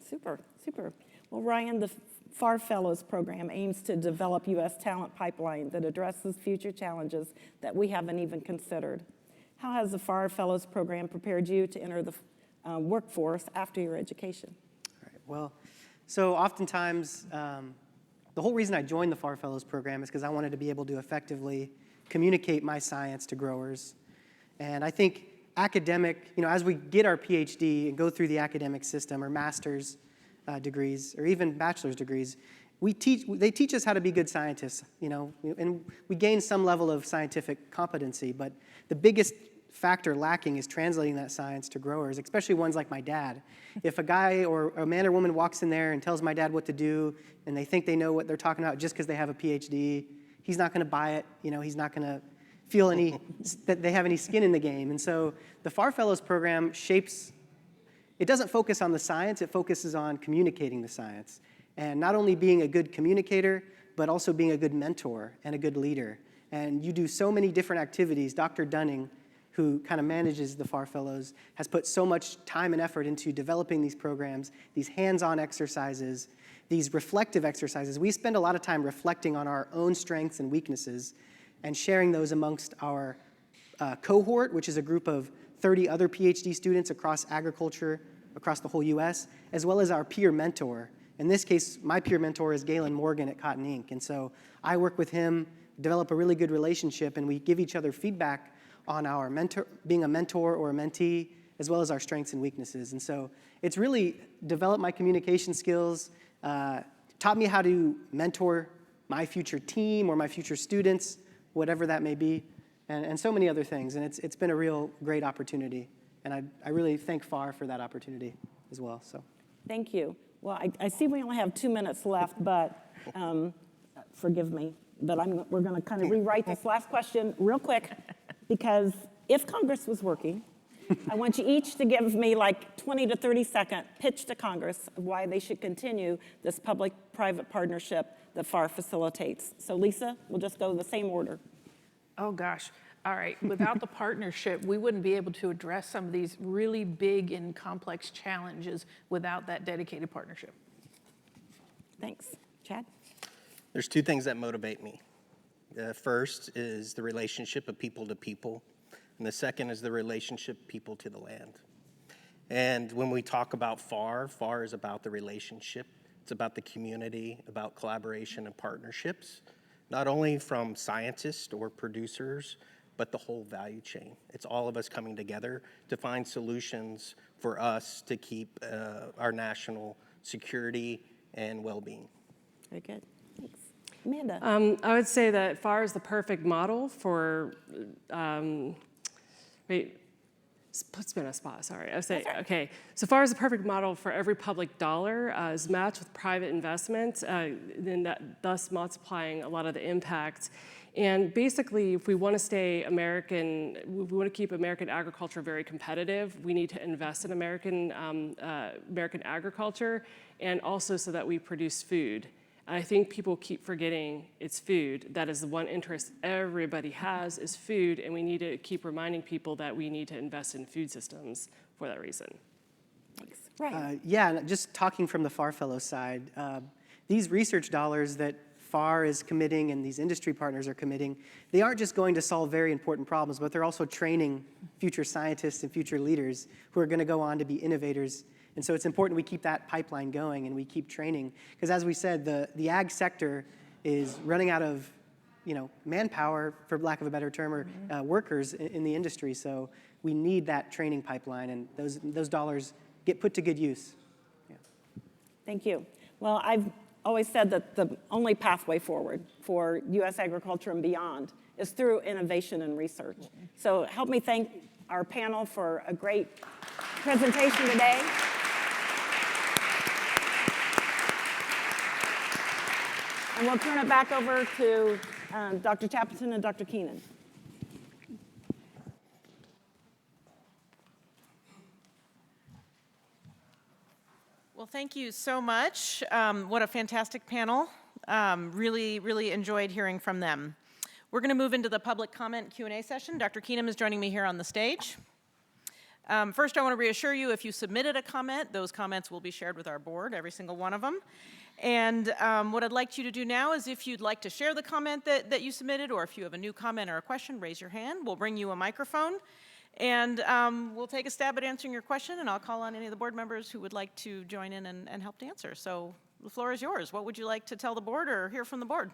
Super, super. Well, Ryan, the FAR Fellows Program aims to develop U.S. talent pipeline that addresses future challenges that we haven't even considered. How has the FAR Fellows Program prepared you to enter the workforce after your education? All right, well, so oftentimes, the whole reason I joined the FAR Fellows Program is because I wanted to be able to effectively communicate my science to growers. And I think academic, as we get our PhD and go through the academic system, or master's degrees, or even bachelor's degrees, they teach us how to be good scientists, and we gain some level of scientific competency, but the biggest factor lacking is translating that science to growers, especially ones like my dad. If a guy or a man or woman walks in there and tells my dad what to do, and they think they know what they're talking about just because they have a PhD, he's not going to buy it, he's not going to feel that they have any skin in the game. And so the FAR Fellows Program it doesn't focus on the science, it focuses on communicating the science. And not only being a good communicator, but also being a good mentor and a good leader. And you do so many different activities. Dr. Dunning, who kind of manages the FAR Fellows, has put so much time and effort into developing these programs, these hands-on exercises, these reflective exercises. We spend a lot of time reflecting on our own strengths and weaknesses and sharing those amongst our cohort, which is a group of 30 other PhD students across agriculture, across the whole US, as well as our peer mentor. In this case, my peer mentor is Galen Morgan at Cotton Inc. And so I work with him, develop a really good relationship, and we give each other feedback on our being a mentor or a mentee, as well as our strengths and weaknesses. And so it's really developed my communication skills, taught me how to mentor my future team or my future students, whatever that may be, and so many other things. And it's been a real great opportunity. And I really thank FAR for that opportunity as well. So, thank you. Well, I see we only have 2 minutes left, but forgive me, but we're going to kind of rewrite this last question real quick, because if Congress was working, I want you each to give me like 20 to 30 second pitch to Congress of why they should continue this public-private partnership that FAR facilitates. So Lisa, we'll just go the same order. Oh, gosh. All right. Without the partnership, we wouldn't be able to address some of these really big and complex challenges without that dedicated partnership. Thanks. Chad? There's two things that motivate me. The first is the relationship of people to people, and the second is the relationship people to the land. And when we talk about FAR, FAR is about the relationship. It's about the community, about collaboration and partnerships, not only from scientists or producers, but the whole value chain. It's all of us coming together to find solutions for us to keep our national security and well-being. Very good. Thanks. Amanda? I would say that FAR is the perfect model for, puts me on a spot, sorry. I would say, okay, so FAR is the perfect model for every public dollar is matched with private investment, then thus multiplying a lot of the impact. And basically, if we want to stay American, we want to keep American agriculture very competitive, we need to invest in American agriculture, and also so that we produce food. I think people keep forgetting it's food. That is the one interest everybody has, is food, and we need to keep reminding people that we need to invest in food systems for that reason. Thanks. Right. Yeah, and just talking from the FAR Fellow side, these research dollars that FAR is committing and these industry partners are committing, they aren't just going to solve very important problems, but they're also training future scientists and future leaders who are going to go on to be innovators. And so it's important we keep that pipeline going and we keep training. Because as we said, the ag sector is running out of manpower, for lack of a better term, or workers in the industry. So we need that training pipeline, and those dollars get put to good use. Yeah. Thank you. Well, I've always said that the only pathway forward for U.S. agriculture and beyond is through innovation and research. So help me thank our panel for a great presentation today. And we'll turn it back over to Dr. Chapman and Dr. Keenan. Well, thank you so much. What a fantastic panel. Really, really enjoyed hearing from them. We're going to move into the public comment Q&A session. Dr. Keenan is joining me here on the stage. First, I want to reassure you, if you submitted a comment, those comments will be shared with our board, every single one of them. And what I'd like you to do now is, if you'd like to share the comment that you submitted, or if you have a new comment or a question, raise your hand. We'll bring you a microphone. And we'll take a stab at answering your question, and I'll call on any of the board members who would like to join in and help to answer. So the floor is yours. What would you like to tell the board or hear from the board?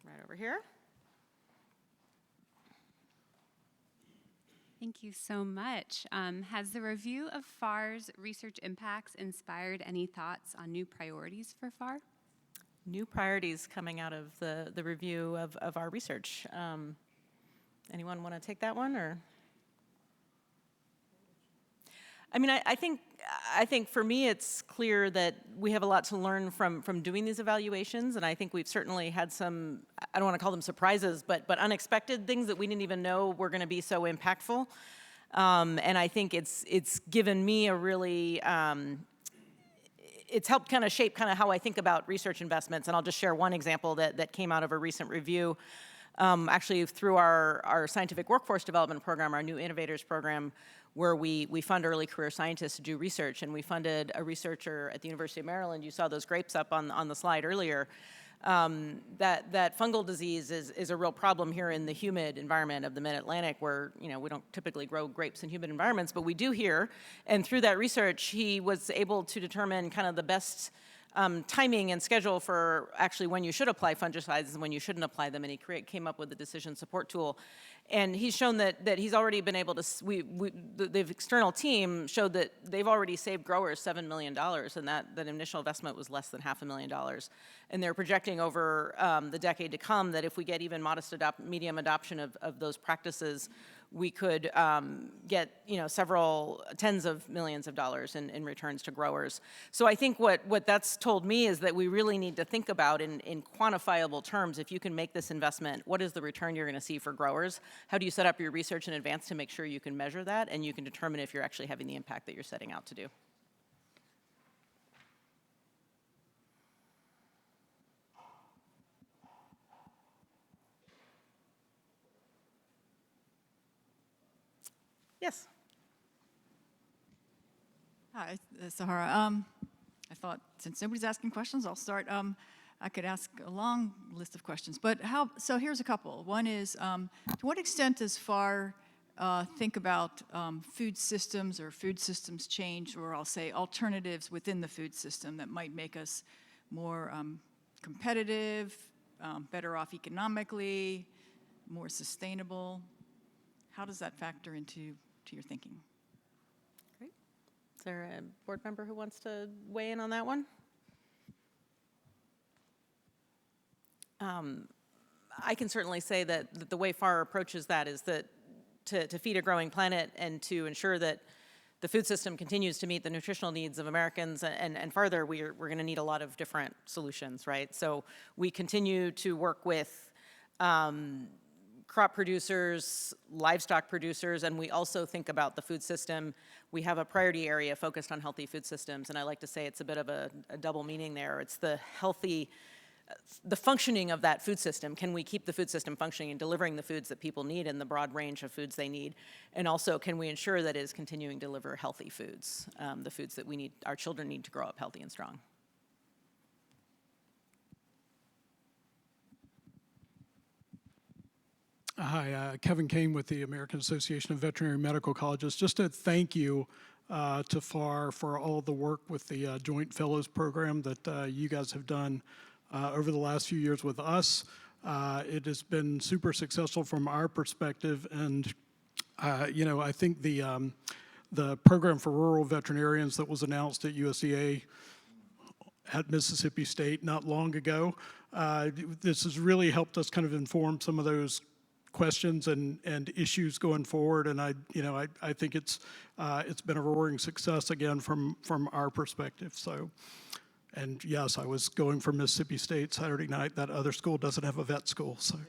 Right over here. Thank you so much. Has the review of FAR's research impacts inspired any thoughts on new priorities for FAR? New priorities coming out of the review of our research. Anyone want to take that one, or? I mean, I think for me it's clear that we have a lot to learn from doing these evaluations, and I think we've certainly had some, I don't want to call them surprises, but unexpected things that we didn't even know were going to be so impactful. And I think it's given me a really, it's helped kind of shape kind of how I think about research investments. And I'll just share one example that came out of a recent review. Actually, through our scientific workforce development program, our new innovators program, where we fund early career scientists to do research. And we funded a researcher at the University of Maryland. You saw those grapes up on the slide earlier. That fungal disease is a real problem here in the humid environment of the Mid-Atlantic, where we don't typically grow grapes in humid environments, but we do here. And through that research, he was able to determine kind of the best timing and schedule for actually when you should apply fungicides and when you shouldn't apply them, and he came up with a decision support tool. And he's shown that he's already been able to, the external team showed that they've already saved growers $7 million, and that initial investment was less than $500,000. And they're projecting over the decade to come that if we get even modest medium adoption of those practices, we could get several tens of millions of dollars in returns to growers. So I think what that's told me is that we really need to think about in quantifiable terms, if you can make this investment, what is the return you're going to see for growers? How do you set up your research in advance to make sure you can measure that and you can determine if you're actually having the impact that you're setting out to do? Yes. Hi, Sahara. I thought since nobody's asking questions, I'll start. I could ask a long list of questions, but so here's a couple. One is, to what extent does FAR think about food systems or food systems change, or I'll say alternatives within the food system that might make us more competitive, better off economically, more sustainable? How does that factor into your thinking? Great. Is there a board member who wants to weigh in on that one? I can certainly say that the way FAR approaches that is that to feed a growing planet and to ensure that the food system continues to meet the nutritional needs of Americans and further, we're going to need a lot of different solutions, right? So we continue to work with crop producers, livestock producers, and we also think about the food system. We have a priority area focused on healthy food systems, and I like to say it's a bit of a double meaning there. It's the functioning of that food system. Can we keep the food system functioning and delivering the foods that people need and the broad range of foods they need? And also, can we ensure that it is continuing to deliver healthy foods, the foods that our children need to grow up healthy and strong? Hi, Kevin Kane with the American Association of Veterinary Medical Colleges. Just to thank you to FAR for all the work with the Joint Fellows Program that you guys have done over the last few years with us. It has been super successful from our perspective, and I think the program for rural veterinarians that was announced at USDA at Mississippi State not long ago, this has really helped us kind of inform some of those questions and issues going forward, and I think it's been a roaring success again from our perspective. So, and yes, I was going for Mississippi State Saturday night. That other school doesn't have a vet school, so.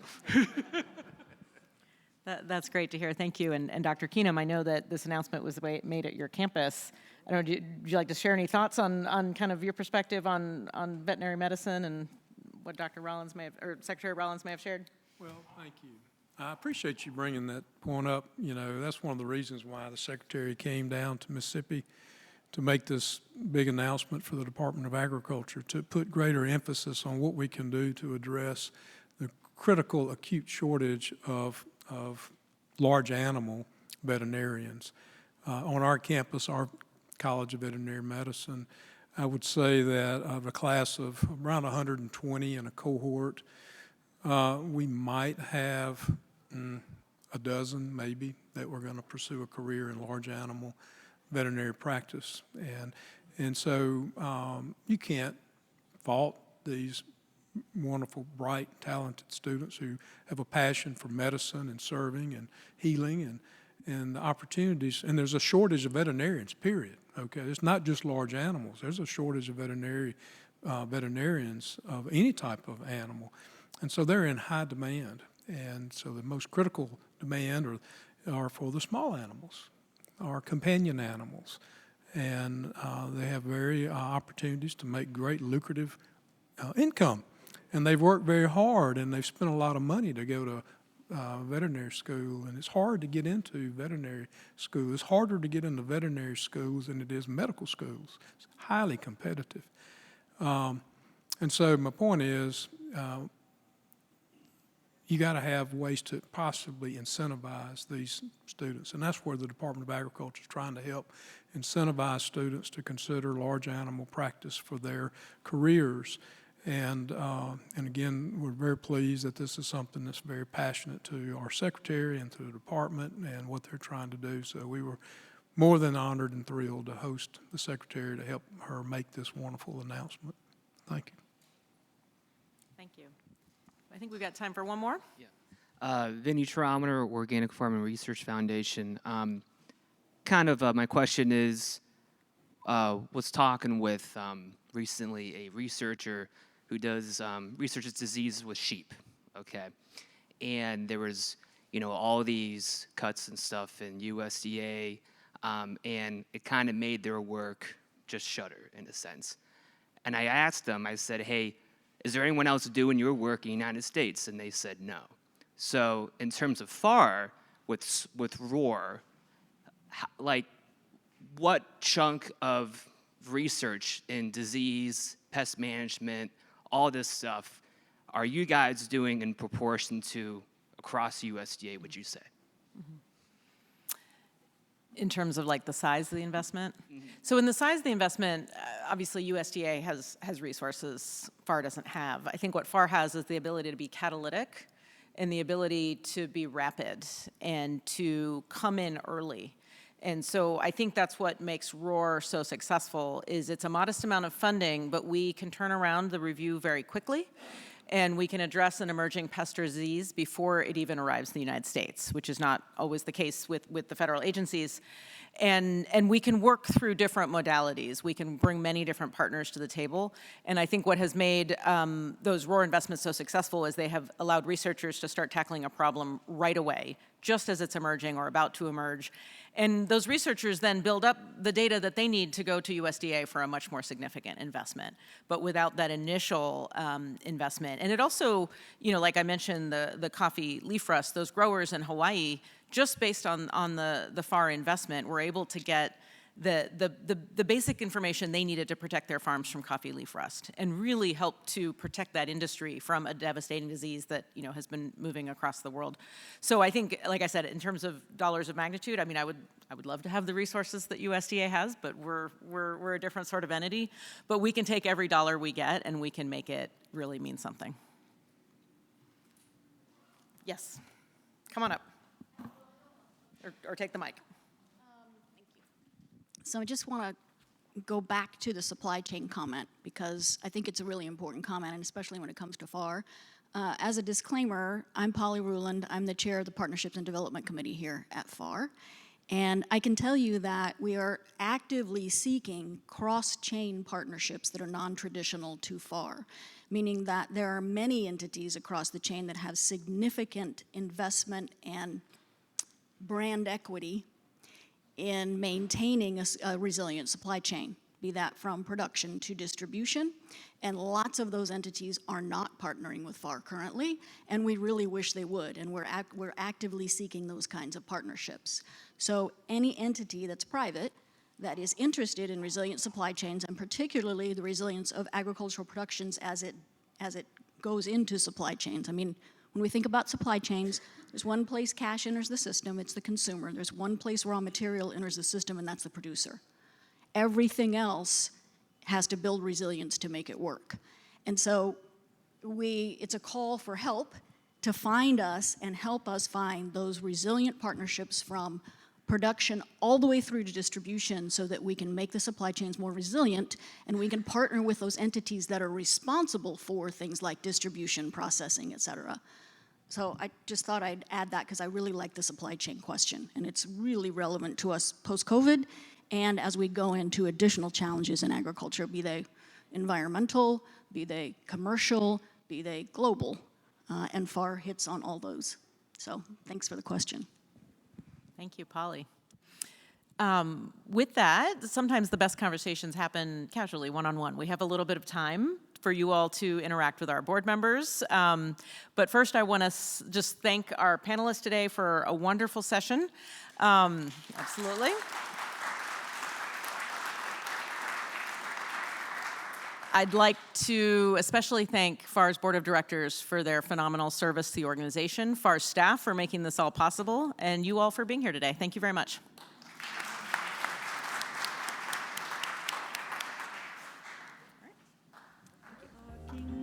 That's great to hear. Thank you. And Dr. Keenum, I know that this announcement was made at your campus. I don't know, would you like to share any thoughts on kind of your perspective on veterinary medicine and what Dr. Rollins or Secretary Rollins may have shared? Well, thank you. I appreciate you bringing that point up. That's one of the reasons why the Secretary came down to Mississippi to make this big announcement for the Department of Agriculture, to put greater emphasis on what we can do to address the critical acute shortage of large animal veterinarians. On our campus, our College of Veterinary Medicine, I would say that of a class of around 120 in a cohort, we might have a dozen maybe that were going to pursue a career in large animal veterinary practice. And so you can't fault these wonderful, bright, talented students who have a passion for medicine and serving and healing and the opportunities. And there's a shortage of veterinarians, period. Okay, it's not just large animals. There's a shortage of veterinarians of any type of animal. And so they're in high demand. And so the most critical demand are for the small animals, our companion animals. And they have very opportunities to make great lucrative income. And they've worked very hard, and they've spent a lot of money to go to veterinary school. And it's hard to get into veterinary school. It's harder to get into veterinary schools than it is medical schools. It's highly competitive. And so my point is, you got to have ways to possibly incentivize these students. And that's where the Department of Agriculture is trying to help incentivize students to consider large animal practice for their careers. And again, we're very pleased that this is something that's very passionate to our secretary and to the department and what they're trying to do. So we were more than honored and thrilled to host the secretary to help her make this wonderful announcement. Thank you. Thank you. I think we've got time for one more. Yeah. Vinny Traumater, Organic Farming Research Foundation. My question is, was talking with recently a researcher who does researches diseases with sheep, okay? And there was, all these cuts and stuff in USDA, and it kind of made their work just shudder in a sense. And I asked them, I said, hey, is there anyone else doing your work in the United States? And they said no. So in terms of FAR, with ROAR, what chunk of research in disease, pest management, all this stuff, are you guys doing in proportion to across USDA, would you say? Mm-hmm. In terms of the size of the investment? Mm-hmm. So in the size of the investment, obviously USDA has resources FAR doesn't have. I think what FAR has is the ability to be catalytic and the ability to be rapid and to come in early. And so I think that's what makes ROAR so successful is it's a modest amount of funding, but we can turn around the review very quickly. and we can address an emerging pest or disease before it even arrives in the United States, which is not always the case with the federal agencies. And we can work through different modalities. We can bring many different partners to the table. And I think what has made those ROAR investments so successful is they have allowed researchers to start tackling a problem right away, just as it's emerging or about to emerge. And those researchers then build up the data that they need to go to USDA for a much more significant investment, but without that initial investment. And it also, you know, like I mentioned, the coffee leaf rust, those growers in Hawaii, just based on the FFAR investment, were able to get the basic information they needed to protect their farms from coffee leaf rust, and really help to protect that industry from a devastating disease that, you know, has been moving across the world. So I think, like I said, in terms of dollars of magnitude, I mean, I would love to have the resources that USDA has, but we're a different sort of entity. But we can take every dollar we get and we can make it really mean something. Yes, come on up, or take the mic. So I just want to go back to the supply chain comment, because I think it's a really important comment, and especially when it comes to FFAR. As a disclaimer, I'm Polly Ruland. I'm the chair of the Partnerships and Development Committee here at FFAR. And I can tell you that we are actively seeking cross-chain partnerships that are non-traditional to FFAR, meaning that there are many entities across the chain that have significant investment and brand equity in maintaining a resilient supply chain, be that from production to distribution. And lots of those entities are not partnering with FFAR currently, and we really wish they would, and we're actively seeking those kinds of partnerships. So any entity that's private that is interested in resilient supply chains, and particularly the resilience of agricultural productions as it goes into supply chains. I mean, when we think about supply chains, there's one place cash enters the system, it's the consumer. There's one place raw material enters the system, and that's the producer. Everything else has to build resilience to make it work. And so it's a call for help to find us and help us find those resilient partnerships from production all the way through to distribution, so that we can make the supply chains more resilient, and we can partner with those entities that are responsible for things like distribution, processing, et cetera. So I just thought I'd add that, because I really like the supply chain question, and it's really relevant to us post-COVID and as we go into additional challenges in agriculture, be they environmental, be they commercial, be they global, and FFAR hits on all those. So thanks for the question. Thank you, Polly. With that, sometimes the best conversations happen casually, one-on-one. We have a little bit of time for you all to interact with our board members. But first, I want to just thank our panelists today for a wonderful session. Absolutely. I'd like to especially thank FFAR's Board of Directors for their phenomenal service to the organization, FFAR's staff for making this all possible, and you all for being here today. Thank you very much.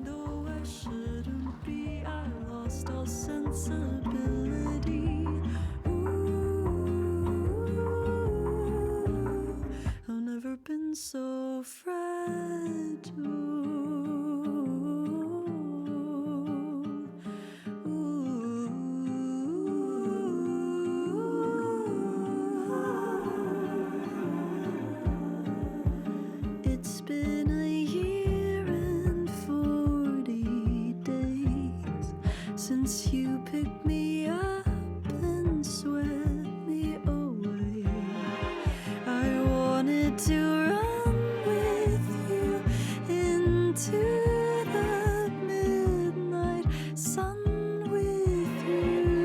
Though I shouldn't be, I lost all sensibility. Ooh, I've never been so fragile. It's been a year and 40 days since you picked me up and swept me away. I wanted to run with you into the midnight sun with you.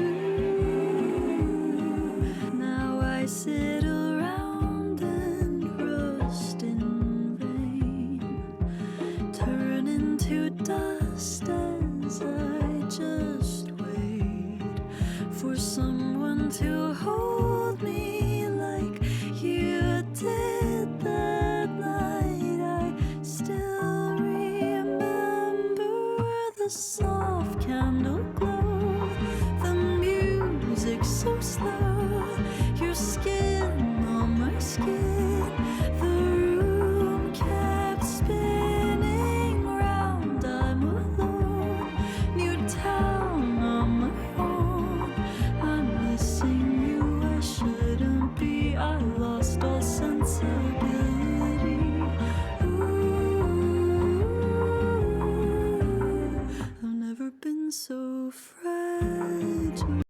Now I sit around and rust in rain, turn into dust as I just wait for someone to hold me like you did that night. I still remember the sun.